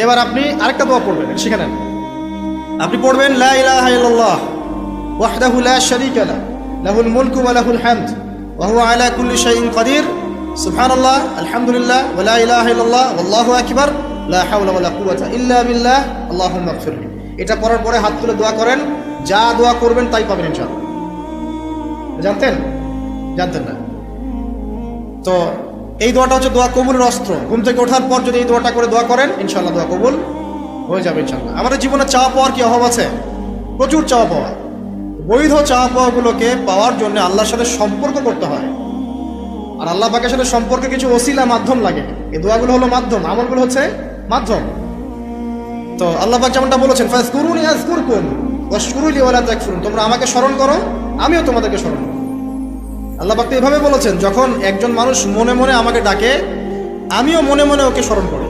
এবার আপনি আরেকটা দোয়া পড়বেন, শিখে নেন। আপনি পড়বেন লা ইলাহা ইল্লাল্লাহ ওয়াহদাহু লা শারীকা লাহু লাহুল মুলকু ওয়া লাহুল হামদ ওয়া হুয়া আলা কুল্লি শাইইন কাদির সুবহানাল্লাহ আলহামদুলিল্লাহ ওয়া লা ইলাহা ইল্লাল্লাহ ওয়াল্লাহু আকবার লা হাওলা ওয়া লা কুওয়াতা ইল্লা বিল্লাহ আল্লাহুম্মা ইগফিরলি। এটা পড়ার পরে হাত তুলে দোয়া করেন, যা দোয়া করবেন তাই পাবেন ইনশাআল্লাহ। জানতেন? জানতেন না? তো এই দোয়াটা হচ্ছে দোয়া কবুলের অস্ত্র। ঘুম থেকে ওঠার পর যদি এই দোয়াটা করে দোয়া করেন ইনশাআল্লাহ দোয়া কবুল হয়ে যাবে ইনশাআল্লাহ। আমাদের জীবনে চাওয়া পাওয়ার কি অভাব আছে? প্রচুর চাওয়া পাওয়া। বৈধ চাওয়া পাওয়াগুলোকে পাওয়ার জন্য আল্লাহর সাথে সম্পর্ক করতে হয়, আর আল্লাহ পাকের সাথে সম্পর্কে কিছু ওসিলা মাধ্যম লাগে। এই দোয়াগুলো হলো মাধ্যম, আমলগুলো হচ্ছে মাধ্যম। তো আল্লাহ পাক যেমনটা বলেছেন ফাজকুরুনি আযকুরকুম ওয়াশকুরুলি ওয়া লা তাকফুরুন, তোমরা আমাকে স্মরণ করো আমিও তোমাদেরকে স্মরণ করব। আল্লাহ পাক তো এভাবে বলেছেন, যখন একজন মানুষ মনে মনে আমাকে ডাকে আমিও মনে মনে ওকে স্মরণ করি।